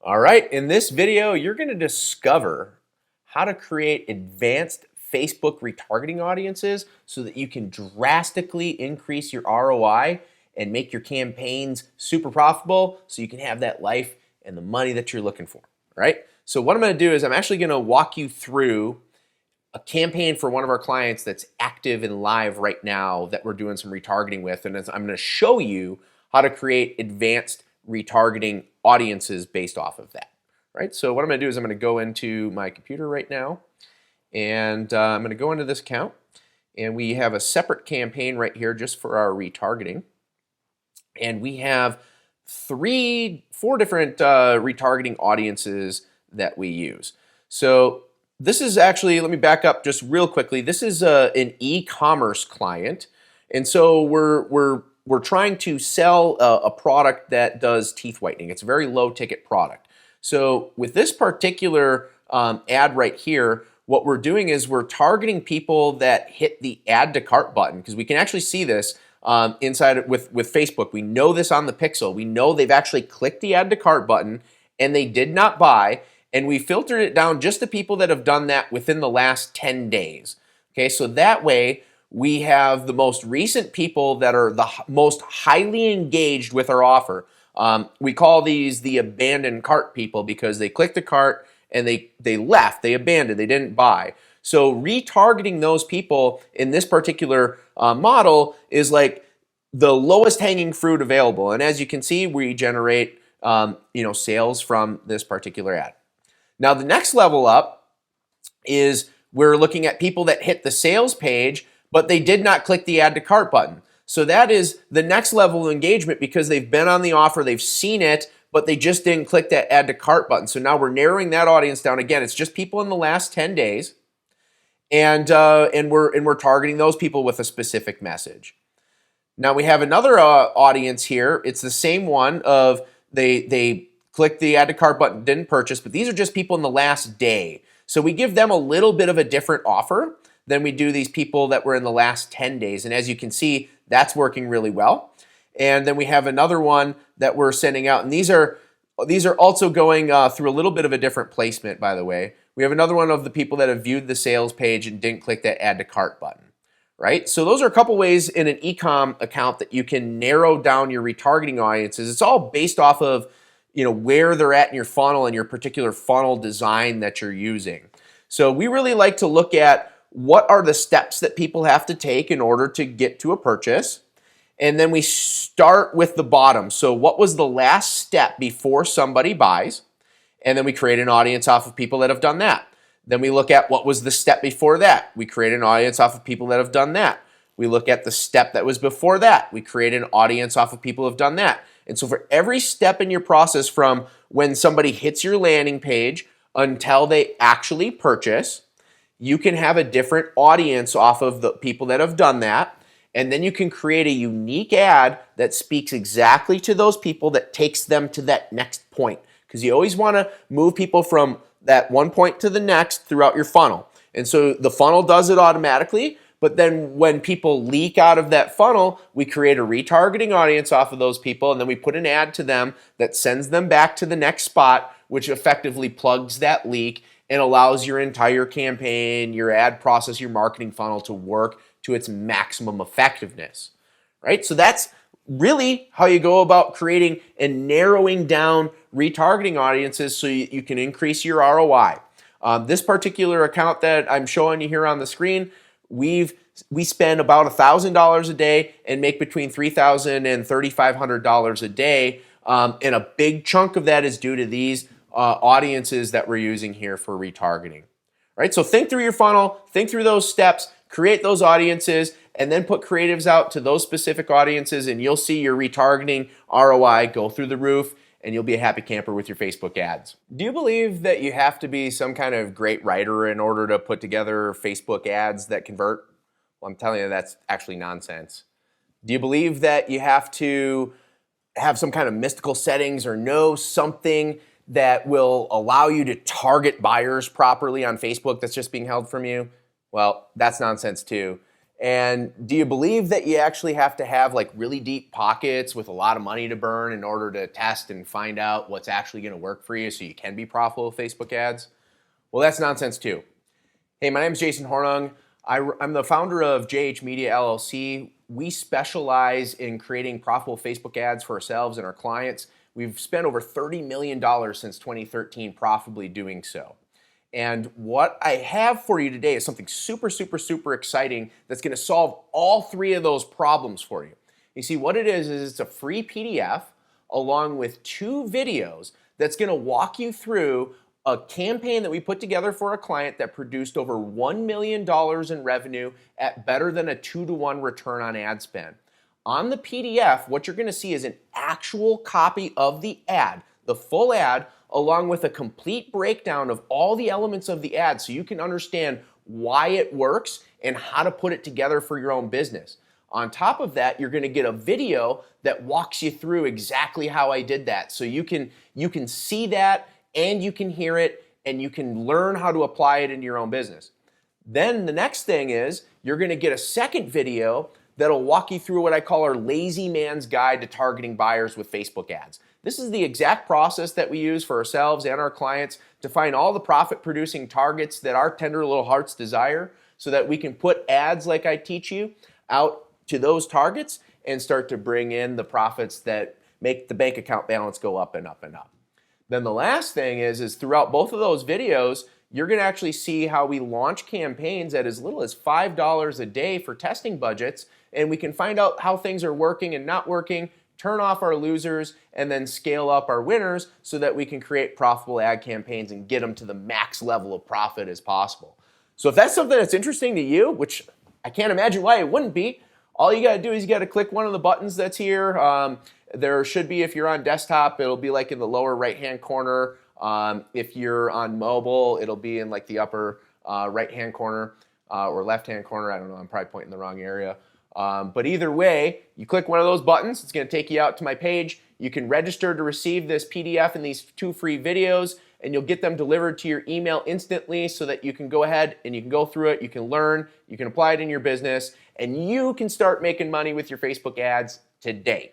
All right, in this video, you're going to discover how to create advanced Facebook retargeting audiences so that you can drastically increase your ROI and make your campaigns super profitable so you can have that life and the money that you're looking for, right? So what I'm going to do is I'm actually going to walk you through a campaign for one of our clients that's active and live right now that we're doing some retargeting with, and I'm going to show you how to create advanced retargeting audiences based off of that, right? So what I'm going to do is I'm going to go into my computer right now, and I'm going to go into this account, and we have a separate campaign right here just for our retargeting, and we have four different retargeting audiences that we use. So this is actually, let me back up just real quickly. This is an e-commerce client, and so we're trying to sell a product that does teeth whitening. It's a very low ticket product. So with this particular ad right here, what we're doing is we're targeting people that hit the add to cart button, because we can actually see this inside with Facebook. We know this on the pixel. We know they've actually clicked the add to cart button and they did not buy. And we filtered it down just to people that have done that within the last 10 days. Okay, so that way we have the most recent people that are the most highly engaged with our offer. We call these the abandoned cart people because they clicked the cart and they left, they abandoned, they didn't buy. So retargeting those people in this particular model is like the lowest hanging fruit available. And as you can see, we generate sales from this particular ad. Now the next level up is we're looking at people that hit the sales page, but they did not click the add to cart button. So that is the next level of engagement because they've been on the offer, they've seen it, but they just didn't click that add to cart button. So now we're narrowing that audience down. Again, it's just people in the last 10 days, and we're targeting those people with a specific message. Now we have another audience here. It's the same one of they clicked the add to cart button, didn't purchase, but these are just people in the last day. So we give them a little bit of a different offer than we do these people that were in the last 10 days. And as you can see, that's working really well. And then we have another one that we're sending out. And these are also going through a little bit of a different placement, by the way. We have another one of the people that have viewed the sales page and didn't click that add to cart button, right? So those are a couple ways in an e-com account that you can narrow down your retargeting audiences. It's all based off of where they're at in your funnel and your particular funnel design that you're using. So we really like to look at what are the steps that people have to take in order to get to a purchase. And then we start with the bottom. So what was the last step before somebody buys? And then we create an audience off of people that have done that. Then we look at what was the step before that. We create an audience off of people that have done that. We look at the step that was before that. We create an audience off of people who have done that. And so for every step in your process, from when somebody hits your landing page until they actually purchase, you can have a different audience off of the people that have done that. And then you can create a unique ad that speaks exactly to those people, that takes them to that next point. Because you always want to move people from that one point to the next throughout your funnel. And so the funnel does it automatically. But then when people leak out of that funnel, we create a retargeting audience off of those people, and then we put an ad to them that sends them back to the next spot, which effectively plugs that leak and allows your entire campaign, your ad process, your marketing funnel to work to its maximum effectiveness, right? So that's really how you go about creating and narrowing down retargeting audiences so you can increase your ROI. This particular account that I'm showing you here on the screen, we spend about $1,000 a day and make between $3,000 and $3,500 a day, and a big chunk of that is due to these audiences that we're using here for retargeting. Right? So think through your funnel, think through those steps, create those audiences, and then put creatives out to those specific audiences, and you'll see your retargeting ROI go through the roof, and you'll be a happy camper with your Facebook ads. Do you believe that you have to be some kind of great writer in order to put together Facebook ads that convert? Well, I'm telling you, that's actually nonsense. Do you believe that you have to have some kind of mystical settings or know something that will allow you to target buyers properly on Facebook that's just being held from you? Well, that's nonsense too. And do you believe that you actually have to have like really deep pockets with a lot of money to burn in order to test and find out what's actually going to work for you so you can be profitable with Facebook ads? Well, that's nonsense too. Hey, my name is Jason Hornung. I'm the founder of JH Media LLC. We specialize in creating profitable Facebook ads for ourselves and our clients. We've spent over $30 million since 2013 profitably doing so. And what I have for you today is something super, super, super exciting that's going to solve all three of those problems for you. You see, what it is it's a free PDF along with 2 videos that's going to walk you through a campaign that we put together for a client that produced over $1 million in revenue at better than a 2-to-1 return on ad spend. On the PDF, what you're going to see is an actual copy of the ad, the full ad, along with a complete breakdown of all the elements of the ad so you can understand why it works and how to put it together for your own business. On top of that, you're going to get a video that walks you through exactly how I did that. So you can see that and you can hear it and you can learn how to apply it into your own business. Then the next thing is you're going to get a second video that'll walk you through what I call our lazy man's guide to targeting buyers with Facebook ads. This is the exact process that we use for ourselves and our clients to find all the profit-producing targets that our tender little hearts desire so that we can put ads like I teach you out to those targets and start to bring in the profits that make the bank account balance go up and up and up. Then the last thing is throughout both of those videos, you're going to actually see how we launch campaigns at as little as $5 a day for testing budgets, and we can find out how things are working and not working, turn off our losers, and then scale up our winners so that we can create profitable ad campaigns and get them to the max level of profit as possible. So if that's something that's interesting to you, which I can't imagine why it wouldn't be, all you got to do is you got to click one of the buttons that's here. There should be, if you're on desktop, it'll be like in the lower right-hand corner. If you're on mobile, it'll be in like the upper right-hand corner or left-hand corner. I don't know, I'm probably pointing the wrong area. But either way, you click one of those buttons, it's going to take you out to my page. You can register to receive this PDF and these 2 free videos, and you'll get them delivered to your email instantly so that you can go ahead and you can go through it, you can learn, you can apply it in your business, and you can start making money with your Facebook ads today.